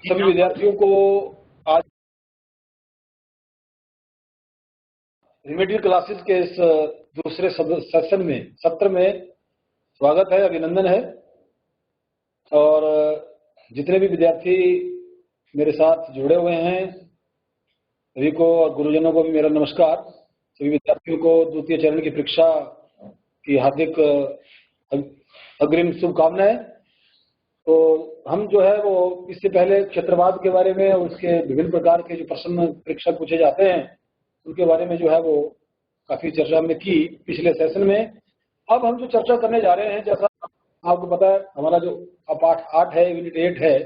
सभी विद्यार्थियों को आज रिमेडियल क्लासेस के इस दूसरे सत्र में स्वागत है, अभिनंदन है। और जितने भी विद्यार्थी मेरे साथ जुड़े हुए हैं सभी को और गुरुजनों को भी मेरा नमस्कार। सभी विद्यार्थियों को द्वितीय चरण की परीक्षा की हार्दिक अग्रिम शुभकामनाएं। तो हम जो है वो इससे पहले क्षेत्रवाद के बारे में, उसके विभिन्न प्रकार के जो प्रश्न परीक्षा पूछे जाते हैं उनके बारे में जो है वो काफी चर्चा हमने की पिछले सेशन में। अब हम जो चर्चा करने जा रहे हैं, जैसा आपको पता है हमारा जो पाठ 8 है, यूनिट 8 है,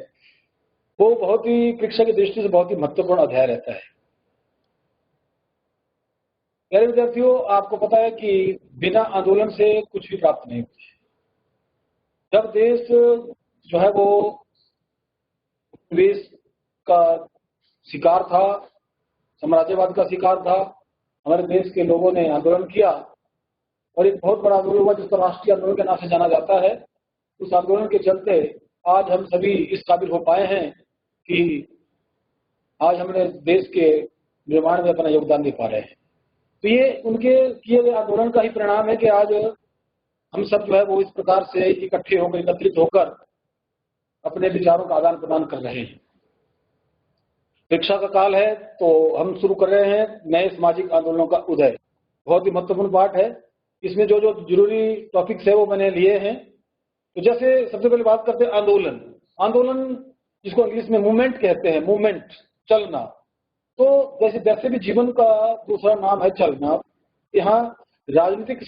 वो बहुत ही परीक्षा की दृष्टि से बहुत ही महत्वपूर्ण अध्याय रहता है। प्यारे विद्यार्थियों, आपको पता है कि बिना आंदोलन से कुछ भी प्राप्त नहीं होता है। जब देश जो है वो उपनिवेश का शिकार था, साम्राज्यवाद का शिकार था, हमारे देश के लोगों ने आंदोलन किया और एक बहुत बड़ा आंदोलन हुआ जिसको राष्ट्रीय आंदोलन के नाम से जाना जाता है। उस आंदोलन के चलते आज हम सभी इस काबिल हो पाए हैं कि आज हमने देश के निर्माण में अपना योगदान दे पा रहे हैं। तो ये उनके किए गए आंदोलन का ही परिणाम है कि आज हम सब जो है वो इस प्रकार से इकट्ठे होकर, एकत्रित होकर अपने विचारों का आदान प्रदान कर रहे हैं। परीक्षा का काल है तो हम शुरू कर रहे हैं नए सामाजिक आंदोलनों का उदय। बहुत ही महत्वपूर्ण पाठ है। इसमें जो जो जरूरी टॉपिक्स है वो मैंने लिए हैं। तो जैसे सबसे पहले बात करते हैं आंदोलन। आंदोलन जिसको इंग्लिश में मूवमेंट कहते हैं, मूवमेंट, चलना। तो जैसे भी जीवन का दूसरा नाम है चलना, यहाँ राजनीतिक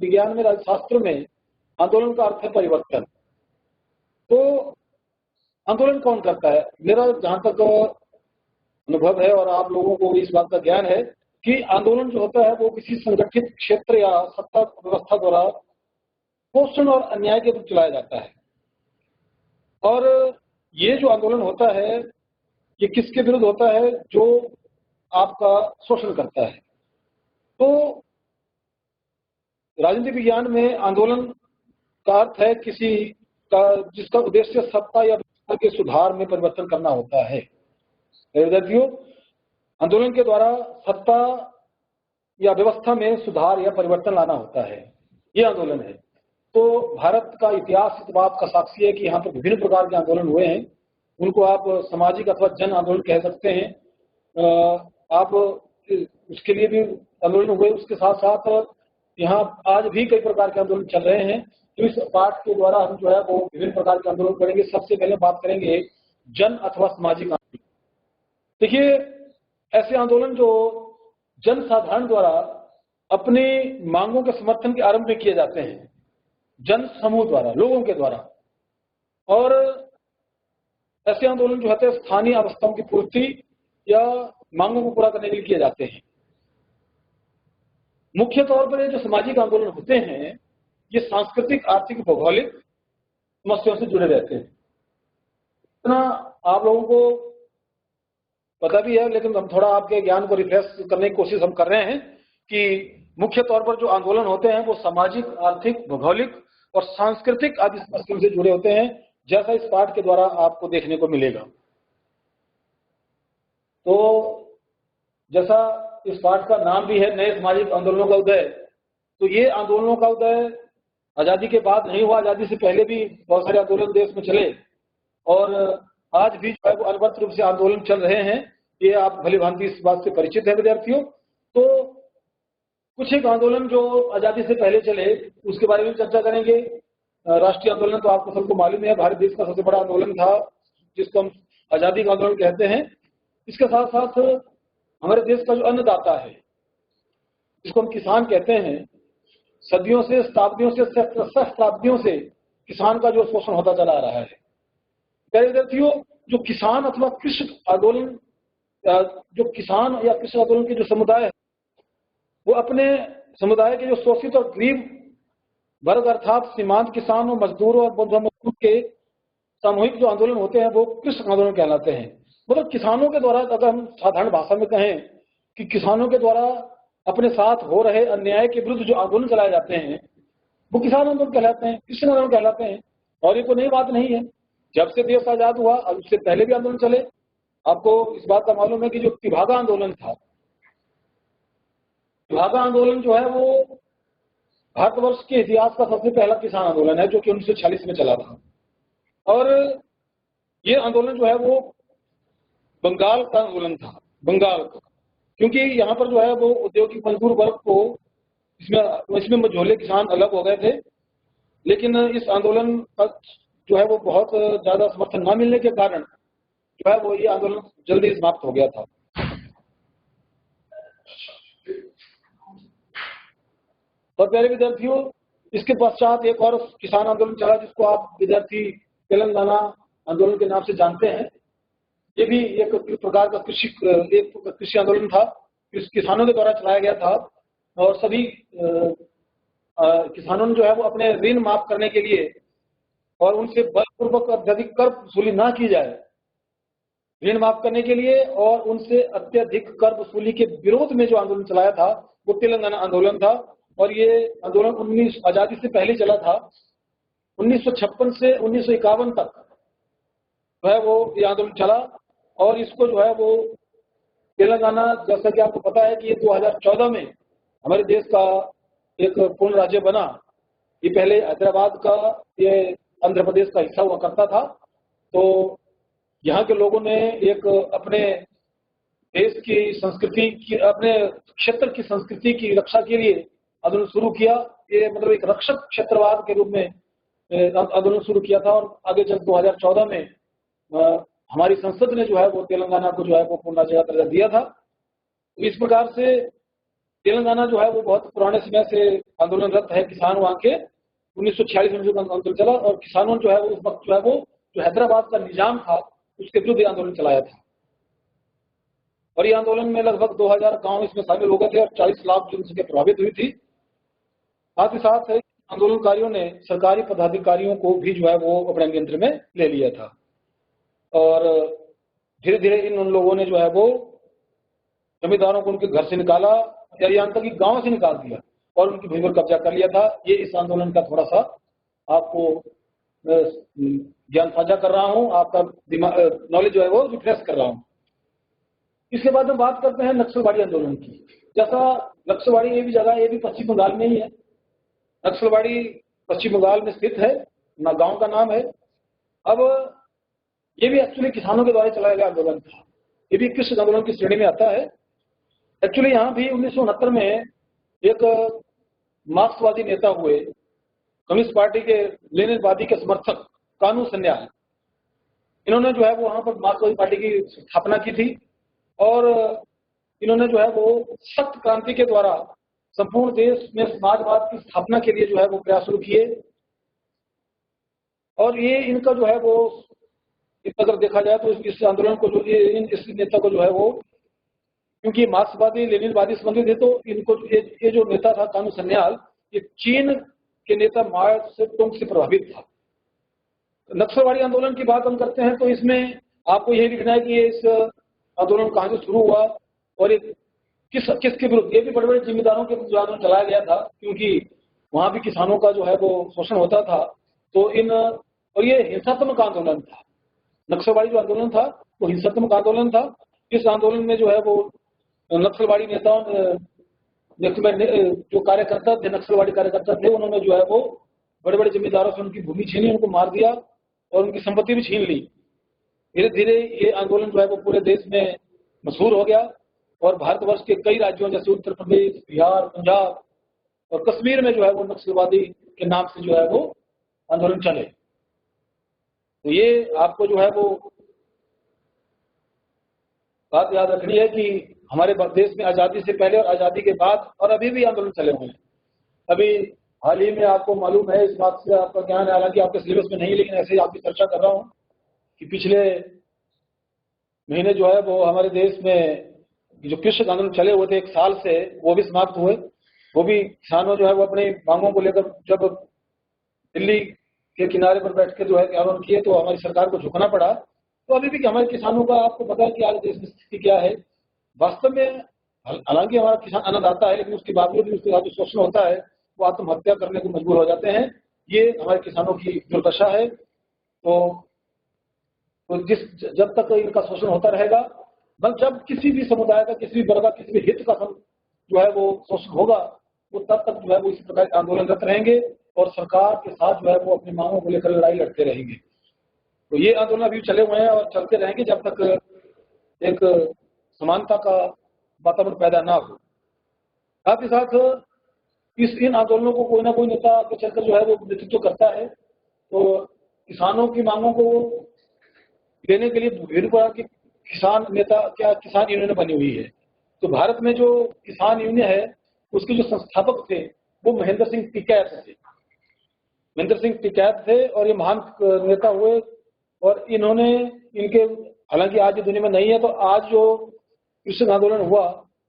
विज्ञान में, राज्यशास्त्र में आंदोलन का अर्थ है परिवर्तन। तो आंदोलन कौन करता है? मेरा जहां तक अनुभव है और आप लोगों को इस बात का ज्ञान है कि आंदोलन जो होता है वो किसी संगठित क्षेत्र या सत्ता व्यवस्था द्वारा शोषण और अन्याय के विरुद्ध चलाया जाता है। और ये जो आंदोलन होता है ये किसके विरुद्ध होता है? जो आपका शोषण करता है। तो राजनीतिक विज्ञान में आंदोलन का अर्थ है किसी का जिसका उद्देश्य सत्ता या व्यवस्था के सुधार में परिवर्तन करना होता है। विद्यार्थियों, आंदोलन के द्वारा सत्ता या व्यवस्था में सुधार या परिवर्तन लाना होता है, ये आंदोलन है। तो भारत का इतिहास इस बात का साक्षी है कि यहाँ पर विभिन्न प्रकार के आंदोलन हुए हैं। उनको आप सामाजिक अथवा जन आंदोलन कह सकते हैं। आप उसके लिए भी आंदोलन हुए। उसके साथ साथ यहाँ आज भी कई प्रकार के आंदोलन चल रहे हैं। तो इस पाठ के द्वारा हम जो है वो विभिन्न प्रकार के आंदोलन करेंगे। सबसे पहले बात करेंगे जन अथवा सामाजिक आंदोलन। देखिए, ऐसे आंदोलन जो जन साधारण द्वारा अपनी मांगों के समर्थन के आरंभ में किए जाते हैं, जन समूह द्वारा, लोगों के द्वारा। और ऐसे आंदोलन जो होते हैं स्थानीय आवश्यकताओं की पूर्ति या मांगों को पूरा करने के लिए किए जाते हैं। मुख्य तौर पर ये जो सामाजिक आंदोलन होते हैं ये सांस्कृतिक, आर्थिक, भौगोलिक समस्याओं से जुड़े रहते हैं। इतना आप लोगों को पता भी है, लेकिन हम थोड़ा आपके ज्ञान को रिफ्रेश करने की कोशिश हम कर रहे हैं कि मुख्य तौर पर जो आंदोलन होते हैं वो सामाजिक, आर्थिक, भौगोलिक और सांस्कृतिक आदि समस्याओं से जुड़े होते हैं, जैसा इस पाठ के द्वारा आपको देखने को मिलेगा। तो जैसा इस पाठ का नाम भी है, नए सामाजिक आंदोलनों का उदय, तो ये आंदोलनों का उदय आजादी के बाद नहीं हुआ। आजादी से पहले भी बहुत सारे आंदोलन देश में चले और आज भी जो है वो अनवरत रूप से आंदोलन चल रहे हैं। ये आप भली भांति इस बात से परिचित हैं विद्यार्थियों। तो कुछ एक आंदोलन जो आजादी से पहले चले उसके बारे में चर्चा करेंगे। राष्ट्रीय आंदोलन तो आपको सबको मालूम है, भारत देश का सबसे बड़ा आंदोलन था जिसको हम आजादी का आंदोलन कहते हैं। इसके साथ साथ हमारे देश का जो अन्नदाता है जिसको हम किसान कहते हैं, सदियों से, शताब्दियों से, सहस्त्राब्दियों से किसान का जो शोषण होता चला आ रहा है। विद्यार्थियों, जो किसान अथवा कृषक आंदोलन, जो किसान या कृषक आंदोलन के जो समुदाय है वो अपने समुदाय के जो शोषित और गरीब वर्ग अर्थात सीमांत किसान और मजदूरों और मजदूर के सामूहिक जो आंदोलन होते हैं वो कृषक आंदोलन कहलाते हैं। मतलब किसानों के द्वारा, अगर हम साधारण भाषा में कहें कि किसानों के द्वारा अपने साथ हो रहे अन्याय के विरुद्ध जो आंदोलन चलाए जाते हैं वो किसान आंदोलन कहलाते हैं, कृषि आंदोलन कहलाते हैं। और ये कोई नई बात नहीं है, जब से देश आजाद हुआ और उससे पहले भी आंदोलन चले। आपको इस बात का मालूम है कि जो तिभागा आंदोलन था, तिभागा आंदोलन जो है वो भारतवर्ष के इतिहास का सबसे पहला किसान आंदोलन है, जो कि 1946 में चला था। और ये आंदोलन जो है वो बंगाल का आंदोलन था, बंगाल का, क्योंकि यहाँ पर जो है वो औद्योगिक मजदूर वर्ग को इसमें मझोले किसान अलग हो गए थे। लेकिन इस आंदोलन का जो है वो बहुत ज्यादा समर्थन न मिलने के कारण जो है वो ये आंदोलन जल्दी समाप्त हो गया था। और प्यारे विद्यार्थियों, इसके पश्चात एक और किसान आंदोलन चला, जिसको आप विद्यार्थी तेलंगाना आंदोलन के नाम से जानते हैं। ये भी एक प्रकार का कृषि आंदोलन था, किसानों के द्वारा चलाया गया था। और सभी किसानों ने जो है वो अपने ऋण माफ करने के लिए और उनसे बलपूर्वक अत्यधिक कर वसूली ना की जाए, ऋण माफ करने के लिए और उनसे अत्यधिक कर वसूली के विरोध में जो आंदोलन चलाया था वो तेलंगाना आंदोलन था। और ये आंदोलन आजादी से पहले चला था। 1956 से 1951 तक जो है वो ये आंदोलन चला। और इसको जो है वो तेलंगाना, जैसा कि आपको पता है कि ये 2014 में हमारे देश का एक पूर्ण राज्य बना। ये पहले हैदराबाद का, ये आंध्र प्रदेश का हिस्सा हुआ करता था। तो यहाँ के लोगों ने एक अपने देश की संस्कृति की, अपने क्षेत्र की संस्कृति की रक्षा के लिए आंदोलन शुरू किया। ये मतलब एक रक्षक क्षेत्रवाद के रूप में आंदोलन शुरू किया था। और आगे चल 2014 में हमारी संसद ने जो है वो तेलंगाना को जो है वो पूर्ण राज्य का दर्जा दिया था। इस प्रकार से तेलंगाना जो है वो बहुत पुराने समय से आंदोलनरत है। किसान वहाँ के 1946 में जो आंदोलन चला, और किसानों ने जो है वो उस वक्त जो है वो जो हैदराबाद का निजाम था उसके विरुद्ध आंदोलन चलाया था। और ये आंदोलन में लगभग 2000 गांव इसमें शामिल हो गए थे और 40 लाख जनसंख्या प्रभावित हुई थी। साथ ही साथ आंदोलनकारियों ने सरकारी पदाधिकारियों को भी जो है वो अपने नियंत्रण में ले लिया था। और धीरे धीरे उन लोगों ने जो है वो जमींदारों को उनके घर से निकाला, या यहाँ तक कि गांव से निकाल दिया और उनकी भूमि पर कब्जा कर लिया था। ये इस आंदोलन का थोड़ा सा आपको ज्ञान साझा कर रहा हूँ, आपका दिमाग नॉलेज जो है वो रिफ्रेश कर रहा हूँ। इसके बाद हम बात करते हैं नक्सलवाड़ी आंदोलन की। जैसा नक्सलवाड़ी ये भी जगह, ये भी पश्चिम बंगाल में ही है। नक्सलवाड़ी पश्चिम बंगाल में स्थित है, ना गांव का नाम है। अब ये भी एक्चुअली किसानों के द्वारा चलाया गया आंदोलन था। ये भी कृषि आंदोलन की श्रेणी में आता है। एक्चुअली यहाँ भी 1969 में एक मार्क्सवादी नेता हुए, कम्युनिस्ट पार्टी के लेनिनवादी के समर्थक कानू सन्याल, इन्होंने जो है वो वहां पर मार्क्सवादी पार्टी की स्थापना की थी। और इन्होंने जो है वो सख्त क्रांति के द्वारा संपूर्ण देश में समाजवाद की स्थापना के लिए जो है वो प्रयास शुरू किए। और ये इनका जो है वो, अगर देखा जाए तो इस आंदोलन को जो इस नेता को जो है वो, क्योंकि मार्क्सवादी लेनिनवादी संबंधित थे, तो इनको ये जो नेता था कानू सन्याल, ये चीन के नेता माओ से तुंग से प्रभावित था। नक्सलवाड़ी आंदोलन की बात हम करते हैं तो इसमें आपको यही लिखना है कि ये इस आंदोलन कहाँ से शुरू हुआ और ये किसके विरुद्ध। ये भी बड़े बड़े जिम्मेदारों के विरुद्ध आंदोलन चलाया गया था, क्योंकि वहां भी किसानों का जो है वो शोषण होता था। तो और ये हिंसात्मक आंदोलन था। नक्सलवाड़ी जो आंदोलन था वो हिंसात्मक आंदोलन था। इस आंदोलन में जो है वो नक्सलवाड़ी नेताओं, जो कार्यकर्ता थे, नक्सलवाड़ी कार्यकर्ता थे, उन्होंने जो है वो बड़े बड़े जमींदारों से उनकी भूमि छीनी, उनको मार दिया और उनकी संपत्ति भी छीन ली। धीरे धीरे ये आंदोलन जो है वो पूरे देश में मशहूर हो गया और भारतवर्ष के कई राज्यों जैसे उत्तर प्रदेश, बिहार, पंजाब और कश्मीर में जो है वो नक्सलवादी के नाम से जो है वो आंदोलन चले। तो ये आपको जो है वो बात याद रखनी है कि हमारे देश में आज़ादी से पहले और आज़ादी के बाद और अभी भी आंदोलन चले हुए हैं। अभी हाल ही में आपको मालूम है, इस बात से आपका ज्ञान है, हालांकि आपके सिलेबस में नहीं, लेकिन ऐसे ही आपकी चर्चा कर रहा हूँ कि पिछले महीने जो है वो हमारे देश में जो कृषि आंदोलन चले हुए थे 1 साल से, वो भी समाप्त हुए। वो भी किसानों जो है वो अपनी मांगों को लेकर जब दिल्ली के किनारे पर बैठ के जो है आंदोलन किए तो हमारी सरकार को झुकना पड़ा। तो अभी भी हमारे किसानों का आपको पता है कि आज देश में स्थिति क्या है। वास्तव में हालांकि हमारा किसान अन्नदाता है, लेकिन उसके बावजूद भी उसके साथ शोषण होता है। वो आत्महत्या करने को मजबूर हो जाते हैं। ये हमारे किसानों की दुर्दशा है। तो जब तक इनका शोषण होता रहेगा, जब किसी भी समुदाय का, किसी भी वर्ग का, किसी भी हित का जो है वो शोषण होगा, वो तब तक जो है वो इसी प्रकार के आंदोलनरत रहेंगे और सरकार के साथ जो है वो अपनी मांगों को लेकर लड़ाई लड़ते रहेंगे। तो ये आंदोलन अभी चले हुए हैं और चलते रहेंगे जब तक एक समानता का वातावरण पैदा ना हो। साथ ही साथ इन आंदोलनों को कोई ना कोई नेता आगे चलकर जो है वो नेतृत्व करता है। तो किसानों की मांगों को लेने के लिए विभिन्न प्रकार के किसान नेता, क्या किसान यूनियन बनी हुई है। तो भारत में जो किसान यूनियन है उसके जो संस्थापक थे वो महेंद्र सिंह टिकैत थे। महेंद्र सिंह टिकैत थे और ये महान नेता हुए। और इन्होंने इनके, हालांकि आज ये दुनिया में नहीं है, तो आज जो कृषक आंदोलन हुआ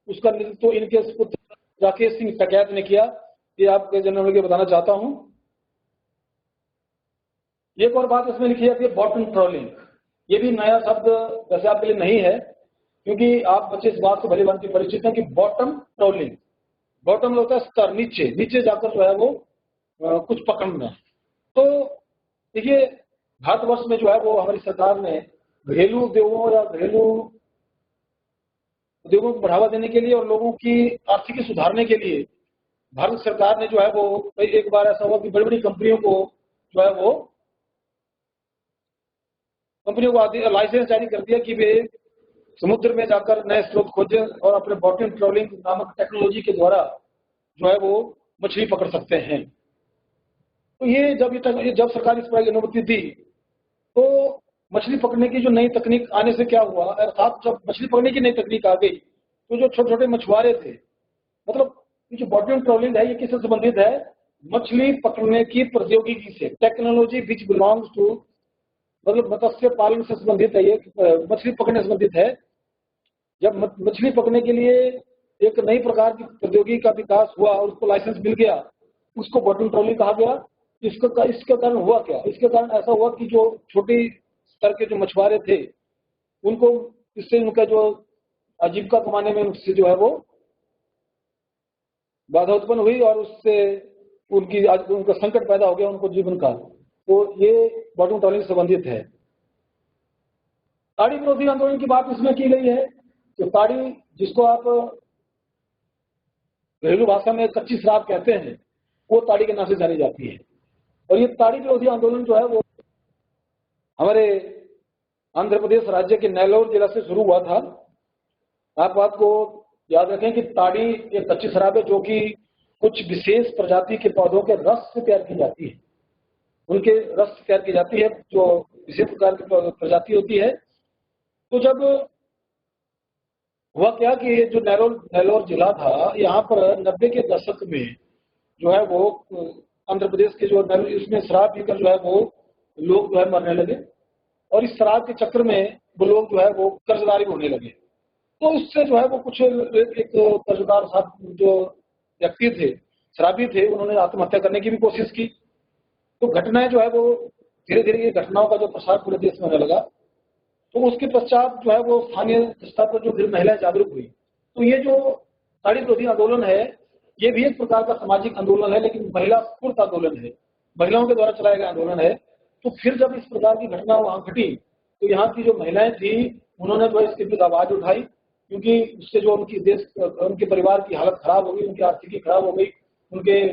उसका नेतृत्व तो इनके पुत्र राकेश सिंह टिकैत ने किया। ये आपके जनरल के बताना चाहता हूं। एक और बात इसमें लिखी जाती है बॉटम ट्रोलिंग। ये भी नया शब्द वैसे आपके लिए नहीं है, क्योंकि आप बच्चे इस बात से भली भांति परिचित हैं कि बॉटम ट्रोलिंग, बॉटम होता है स्तर, नीचे नीचे जाकर जो है वो कुछ पकड़ना। तो देखिए भारतवर्ष में जो है वो हमारी सरकार ने घरेलू उद्योगों या घरेलू उद्योगों को बढ़ावा देने के लिए और लोगों की आर्थिकी सुधारने के लिए भारत सरकार ने जो है वो, एक बार ऐसा हुआ कि बड़ी बड़ी कंपनियों को जो है वो लाइसेंस जारी कर दिया कि वे समुद्र में जाकर नए स्रोत खोजें और अपने बॉटम ट्रोलिंग नामक टेक्नोलॉजी के द्वारा जो है वो मछली पकड़ सकते हैं। तो ये जब सरकार इस प्रकार की अनुमति दी तो मछली पकड़ने की जो नई तकनीक आने से क्या हुआ, अर्थात जब मछली पकड़ने की नई तकनीक आ गई तो जो छोटे छोटे मछुआरे थे, मतलब ये जो बॉटम ट्रोलिंग है ये किससे संबंधित है, मछली पकड़ने की प्रौद्योगिकी से, टेक्नोलॉजी विच बिलोंग्स टू, मतलब मत्स्य पालन से संबंधित है, ये मछली पकड़ने से संबंधित है। जब मछली पकड़ने के लिए एक नई प्रकार की प्रौद्योगिकी का विकास हुआ और उसको लाइसेंस मिल गया, उसको बॉटम ट्रोलिंग कहा गया। इसके कारण हुआ क्या, इसके कारण ऐसा हुआ कि जो छोटी स्तर के जो मछुआरे थे उनको, इससे उनका जो आजीविका कमाने में उससे जो है वो बाधा उत्पन्न हुई और उससे उनका संकट पैदा हो गया उनको जीवन का। तो ये बॉटम ट्रोलिंग से संबंधित है। ताड़ी विरोधी आंदोलन की बात इसमें की गई है। तो ताड़ी, जिसको आप घरेलू भाषा में कच्ची शराब कहते हैं, वो ताड़ी के नाम से जानी जाती है। और ये ताड़ी विरोधी आंदोलन जो है वो हमारे आंध्र प्रदेश राज्य के नेल्लोर जिला से शुरू हुआ था। आप बात को याद रखें कि ताड़ी एक कच्ची शराब है जो कि कुछ विशेष प्रजाति के पौधों के रस से तैयार की जाती है, उनके रस से तैयार की जाती है, जो विशेष प्रकार की प्रजाति होती है। तो जब हुआ क्या कि जो नेल्लोर जिला था, यहाँ पर 90 के दशक में जो है वो आंध्र प्रदेश के जो इसमें शराब पीकर जो है वो लोग जो है मरने लगे और इस शराब के चक्कर में वो लोग जो है वो कर्जदारी होने लगे। तो उससे जो है वो कुछ एक कर्जदार साहब जो व्यक्ति थे, शराबी थे, उन्होंने आत्महत्या करने की भी कोशिश की। तो घटनाएं जो है वो धीरे धीरे ये घटनाओं का जो प्रसार पूरे देश में होने लगा। तो उसके पश्चात जो है वो स्थानीय स्तर पर जो फिर महिलाएं जागरूक हुई। तो ये जो ताड़ी विरोधी आंदोलन है ये भी एक प्रकार का सामाजिक आंदोलन है, लेकिन महिला स्फूर्त आंदोलन है, महिलाओं के द्वारा चलाया गया आंदोलन है। तो फिर जब इस प्रकार की घटना वहां घटी तो यहाँ की जो महिलाएं थी उन्होंने जो इसके विरुद्ध आवाज उठाई, क्योंकि उससे जो उनके परिवार की हालत खराब हो गई, उनकी आर्थिकी खराब हो गई, उनके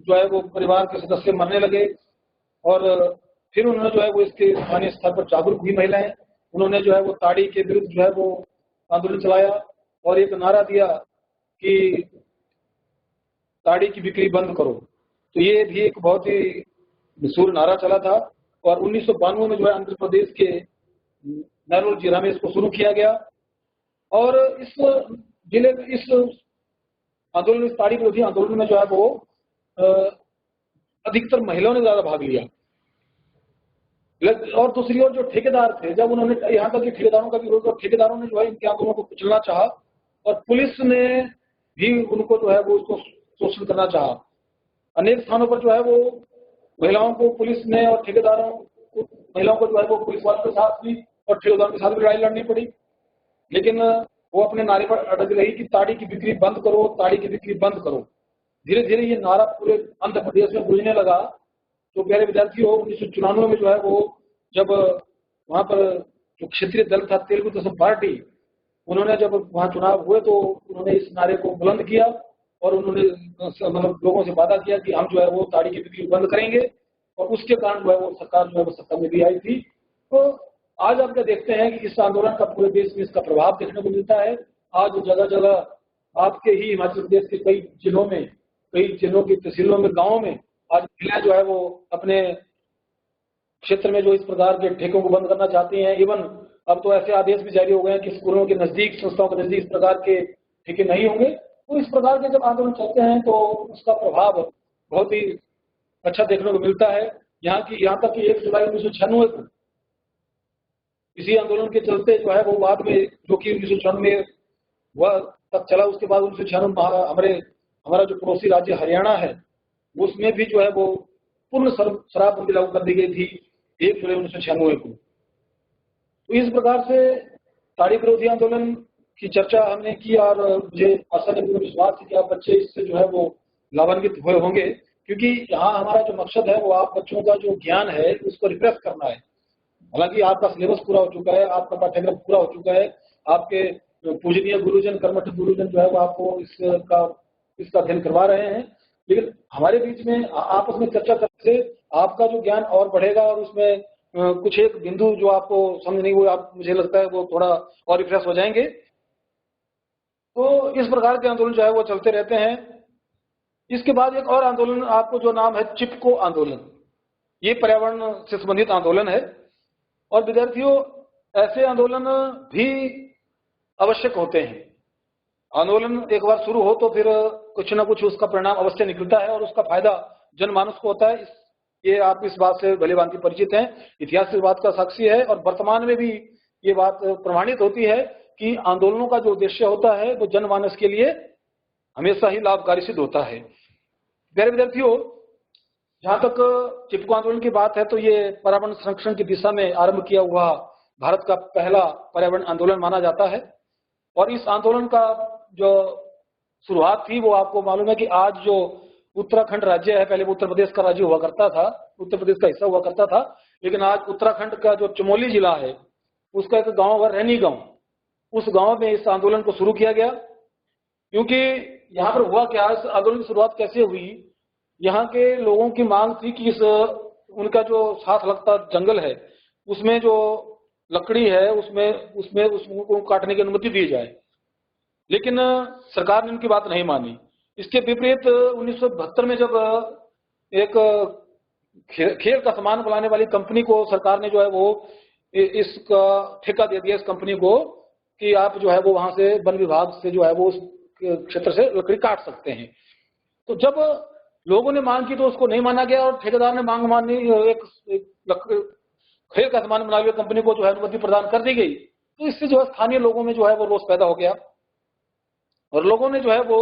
जो है वो परिवार के सदस्य मरने लगे। और फिर उन्होंने जो है वो इसके स्थानीय स्तर पर जागरूक हुई महिलाएं, उन्होंने जो है वो ताड़ी के विरुद्ध जो है वो आंदोलन चलाया और एक नारा दिया कि ताड़ी की बिक्री बंद करो। तो ये भी एक बहुत ही मशहूर नारा चला था और 1992 में जो है आंध्र प्रदेश के नेल्लोर जिला में इसको शुरू किया गया। और इस जिले में इस आंदोलन, इस ताड़ी विरोधी आंदोलन में जो है वो अधिकतर महिलाओं ने ज्यादा भाग लिया। और दूसरी ओर जो ठेकेदार थे, जब उन्होंने यहाँ तक कि ठेकेदारों का विरोध, और ठेकेदारों ने जो है इनके आंदोलन को कुचलना चाहा और पुलिस ने भी उनको जो है वो उसको शोषण करना चाहा। अनेक स्थानों पर जो है वो महिलाओं को पुलिस ने और ठेकेदारों को, महिलाओं को जो है वो पुलिस वालों के साथ भी और ठेकेदारों के साथ भी लड़ाई लड़नी पड़ी। लेकिन वो अपने नारे पर अड़ग रही कि ताड़ी की बिक्री बंद करो, ताड़ी की बिक्री बंद करो। धीरे धीरे ये नारा पूरे आंध्र प्रदेश में गूंजने लगा। तो प्यारे विद्यार्थियों, 1994 में जो है वो जब वहाँ पर जो क्षेत्रीय दल था तेलुगु देशम पार्टी, उन्होंने जब वहाँ चुनाव हुए तो उन्होंने इस नारे को बुलंद किया और उन्होंने मतलब लोगों से वादा किया कि हम जो है वो ताड़ी की बिक्री बंद करेंगे, और उसके कारण जो है वो सरकार जो है वो सत्ता में भी आई थी। तो आज आप क्या देखते हैं कि इस आंदोलन का पूरे देश में इसका प्रभाव देखने को मिलता है। आज जगह जगह आपके ही हिमाचल प्रदेश के कई जिलों में, कई जिलों की तहसीलों में, गाँवों में आज महिलाएं जो है वो अपने क्षेत्र में जो इस प्रकार के ठेकों को बंद करना चाहती हैं। इवन अब तो ऐसे आदेश भी जारी हो गए हैं कि स्कूलों के नजदीक, संस्थाओं के नजदीक इस प्रकार के ठेके नहीं होंगे। तो इस प्रकार के जब आंदोलन चलते हैं तो उसका प्रभाव बहुत ही अच्छा देखने को मिलता है। यहाँ तक कि 1 जुलाई 1996 को इसी आंदोलन के चलते जो है वो बाद में, जो कि 1996 वह तक चला, उसके बाद 1996 हमारा जो पड़ोसी राज्य हरियाणा है उसमें भी जो है वो पूर्ण शराबबंदी लागू कर दी गई थी 1 जुलाई 1996 को। तो इस प्रकार से ताड़ी विरोधी आंदोलन की चर्चा हमने की, और मुझे आशा है, पूरा विश्वास है कि आप बच्चे इससे जो है वो लाभान्वित हुए होंगे, क्योंकि यहाँ हमारा जो मकसद है वो आप बच्चों का जो ज्ञान है उसको रिफ्रेश करना है। हालांकि आपका सिलेबस पूरा हो चुका है, आपका पाठ्यक्रम पूरा हो चुका है, आपके पूजनीय गुरुजन, कर्मठ गुरुजन जो है वो आपको इसका अध्ययन करवा रहे हैं, लेकिन हमारे बीच में आपस में चर्चा करने से आपका जो ज्ञान और बढ़ेगा, और उसमें कुछ एक बिंदु जो आपको समझ नहीं, वो आप, मुझे लगता है वो थोड़ा और रिफ्रेश हो जाएंगे। तो इस प्रकार के आंदोलन जो है वो चलते रहते हैं। इसके बाद एक और आंदोलन आपको जो नाम है चिपको आंदोलन, ये पर्यावरण से संबंधित आंदोलन है। और विद्यार्थियों, ऐसे आंदोलन भी आवश्यक होते हैं। आंदोलन एक बार शुरू हो तो फिर कुछ ना कुछ उसका परिणाम अवश्य निकलता है, और उसका फायदा जनमानस को होता है। ये आप इस बात से भली भांति परिचित हैं, इतिहास इस बात का साक्षी है, और वर्तमान में भी ये बात प्रमाणित होती है कि आंदोलनों का जो उद्देश्य होता है वो जनमानस के लिए हमेशा ही लाभकारी सिद्ध होता है। प्यारे विद्यार्थियों, जहां तक चिपको आंदोलन की बात है तो ये पर्यावरण संरक्षण की दिशा में आरंभ किया हुआ भारत का पहला पर्यावरण आंदोलन माना जाता है। और इस आंदोलन का जो शुरुआत थी वो आपको मालूम है कि आज जो उत्तराखंड राज्य है, पहले वो उत्तर प्रदेश का राज्य हुआ करता था, उत्तर प्रदेश का हिस्सा हुआ करता था, लेकिन आज उत्तराखंड का जो चमोली जिला है उसका एक गांव है रैनी गांव, उस गांव में इस आंदोलन को शुरू किया गया। क्योंकि यहाँ पर हुआ क्या, इस आंदोलन की शुरुआत कैसे हुई, यहाँ के लोगों की मांग थी कि उनका जो साथ लगता जंगल है उसमें जो लकड़ी है उसको काटने की अनुमति दी जाए, लेकिन सरकार ने उनकी बात नहीं मानी। इसके विपरीत 1972 में जब एक खेल का सामान बनाने वाली कंपनी को सरकार ने जो है वो इसका ठेका दे दिया, इस कंपनी को, कि आप जो है वो वहां से वन विभाग से जो है वो उस क्षेत्र से लकड़ी काट सकते हैं। तो जब लोगों ने मांग की तो उसको नहीं माना गया, और ठेकेदार ने मांग मानी, एक खेल का सामान बनाने वाली कंपनी को जो है अनुमति प्रदान कर दी गई। तो इससे जो है स्थानीय लोगों में जो है वो रोष पैदा हो गया, और लोगों ने जो है वो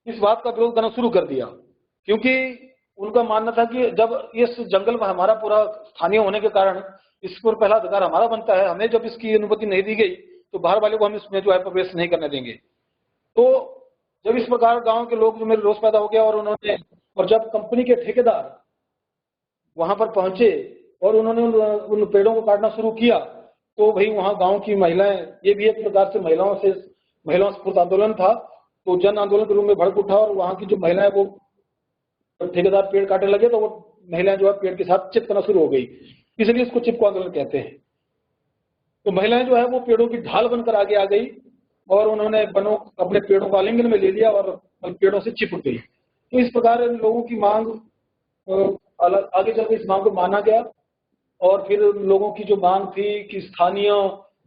इस बात का विरोध करना शुरू कर दिया, क्योंकि उनका मानना था कि जब इस जंगल में हमारा पूरा स्थानीय होने के कारण इस पर पहला अधिकार हमारा बनता है, हमें जब इसकी अनुमति नहीं दी गई तो बाहर वाले को हम इसमें जो है प्रवेश नहीं करने देंगे। तो जब इस प्रकार गांव के लोग जो मेरे रोष पैदा हो गया, और जब कंपनी के ठेकेदार वहां पर पहुंचे और उन्होंने उन पेड़ों को काटना शुरू किया, तो भाई वहां गांव की महिलाएं, ये भी एक प्रकार से महिलाओं से स्फूर्त आंदोलन था, तो जन आंदोलन के रूप में भड़क उठा, और वहां की जो महिलाएं वो ठेकेदार पेड़ काटने लगे तो वो महिलाएं जो है पेड़ के साथ चिपकना शुरू हो गई, इसलिए इसको चिपको आंदोलन कहते हैं। तो महिलाएं जो है वो पेड़ों की ढाल बनकर आगे आ गई, और उन्होंने अपने पेड़ों को आलिंगन में ले लिया और पेड़ों से चिपक गई। तो इस प्रकार लोगों की मांग आगे चलकर इस मांग को माना गया, और फिर लोगों की जो मांग थी कि स्थानीय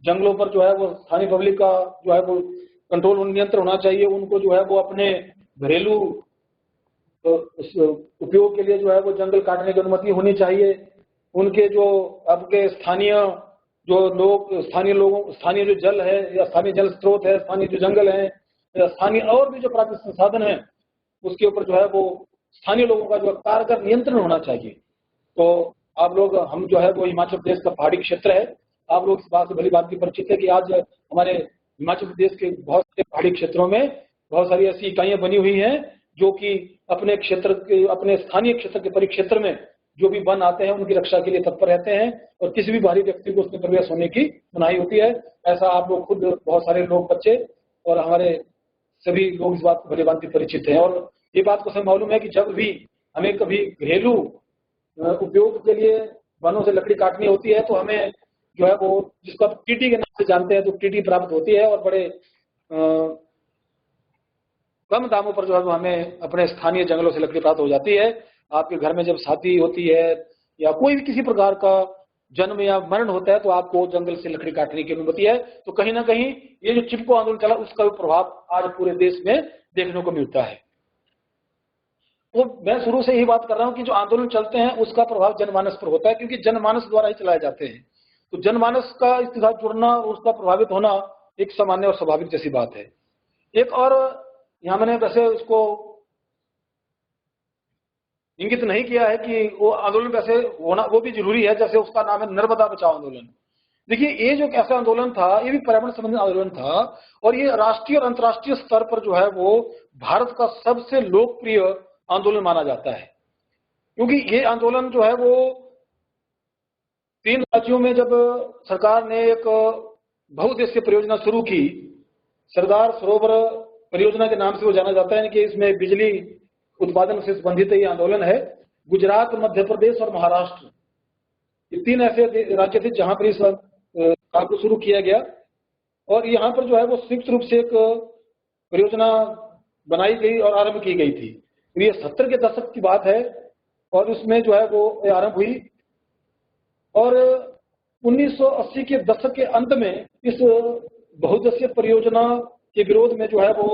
जंगलों पर जो है वो स्थानीय पब्लिक का जो है वो कंट्रोल, नियंत्रण होना चाहिए, उनको जो है वो अपने घरेलू उपयोग के लिए जो है वो जंगल काटने की अनुमति होनी चाहिए, उनके जो आपके स्थानीय जो जल है या स्थानीय जल स्रोत है, स्थानीय जो जंगल है या स्थानीय और भी जो प्राकृतिक संसाधन है, उसके ऊपर जो है वो स्थानीय लोगों का जो कारगर नियंत्रण होना चाहिए। तो आप लोग, हम जो है वो हिमाचल प्रदेश का पहाड़ी क्षेत्र है, आप लोग इस बात से भली बात की परिचित है कि आज हमारे हिमाचल प्रदेश के बहुत से पहाड़ी क्षेत्रों में बहुत सारी ऐसी इकाइयां बनी हुई हैं जो कि अपने क्षेत्र के, अपने स्थानीय क्षेत्र के परिक्षेत्र में जो भी वन आते हैं उनकी रक्षा के लिए तत्पर रहते हैं और किसी भी बाहरी व्यक्ति को उसमें प्रवेश होने की मनाही होती है। ऐसा आप लोग खुद, बहुत सारे लोग, बच्चे और हमारे सभी लोग इस बात को भली भांति परिचित हैं। और ये बात को सब मालूम है कि जब भी हमें कभी घरेलू उपयोग के लिए वनों से लकड़ी काटनी होती है तो हमें जो है वो, जिसको आप टीटी के नाम से जानते हैं, तो टीटी प्राप्त होती है और बड़े कम दामों पर जो है हमें अपने स्थानीय जंगलों से लकड़ी प्राप्त हो जाती है। आपके घर में जब शादी होती है या कोई भी किसी प्रकार का जन्म या मरण होता है तो आपको जंगल से लकड़ी काटने की अनुमति है। तो कहीं ना कहीं ये जो चिपको आंदोलन चला उसका भी प्रभाव आज पूरे देश में देखने को मिलता है। तो मैं शुरू से ही बात कर रहा हूं कि जो आंदोलन चलते हैं उसका प्रभाव जनमानस पर होता है, क्योंकि जनमानस द्वारा ही चलाए जाते हैं। तो जनमानस का इसके साथ जुड़ना, उसका प्रभावित होना एक सामान्य और स्वाभाविक जैसी बात है। एक और यहां मैंने वैसे उसको इंगित नहीं किया है कि वो आंदोलन वैसे होना वो भी जरूरी है, जैसे उसका नाम है नर्मदा बचाओ आंदोलन। देखिए, ये जो ऐसा आंदोलन था, ये भी पर्यावरण संबंधी आंदोलन था और ये राष्ट्रीय और अंतर्राष्ट्रीय स्तर पर जो है वो भारत का सबसे लोकप्रिय आंदोलन माना जाता है। क्योंकि ये आंदोलन जो है वो 3 राज्यों में जब सरकार ने एक बहुउद्देशीय परियोजना शुरू की, सरदार सरोवर परियोजना के नाम से वो जाना जाता है कि इसमें बिजली उत्पादन से संबंधित ये आंदोलन है। गुजरात, मध्य प्रदेश और महाराष्ट्र, ये 3 ऐसे राज्य थे जहां पर इस काम को शुरू किया गया। और यहाँ पर जो है वो संयुक्त रूप से एक परियोजना बनाई गई और आरंभ की गई थी। ये 70 के दशक की बात है और उसमें जो है वो आरंभ हुई और 1980 के दशक के अंत में इस बहुउद्देशीय परियोजना के विरोध में जो है वो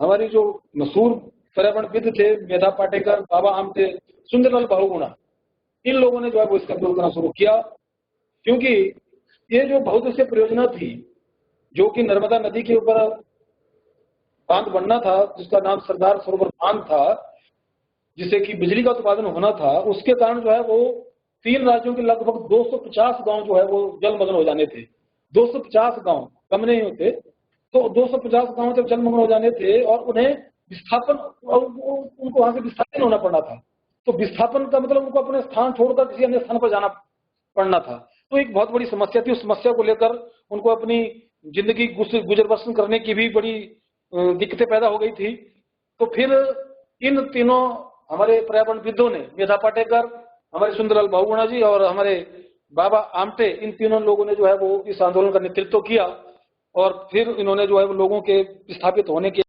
हमारी जो मशहूर पर्यावरणविद थे मेधा पाटेकर, बाबा आमटे, सुंदरलाल बहुगुणा, इन लोगों ने जो है वो इसका विरोध करना शुरू किया। क्योंकि ये जो बहुउद्देशीय परियोजना थी जो कि नर्मदा नदी के ऊपर बांध बनना था, जिसका नाम सरदार सरोवर बांध था, जिससे कि बिजली का उत्पादन होना था, उसके कारण जो है वो 3 राज्यों के लगभग 250 गांव जो है वो जलमग्न हो जाने थे। 250 गांव कम नहीं होते। तो 250 गांव जब जलमग्न हो जाने थे और उन्हें विस्थापन, उनको वहां से विस्थापन होना पड़ना था। तो विस्थापन का मतलब उनको अपने स्थान छोड़कर किसी अन्य स्थान पर जाना पड़ना था। तो एक बहुत बड़ी समस्या थी। उस समस्या को लेकर उनको अपनी जिंदगी गुजर बसर करने की भी बड़ी दिक्कतें पैदा हो गई थी। तो फिर इन तीनों हमारे पर्यावरणविदों ने, मेधा पाटेकर, हमारे सुंदरलाल बहुगुणा जी और हमारे बाबा आमटे, इन तीनों लोगों ने जो है वो इस आंदोलन का नेतृत्व किया और फिर इन्होंने जो है वो लोगों के विस्थापित होने के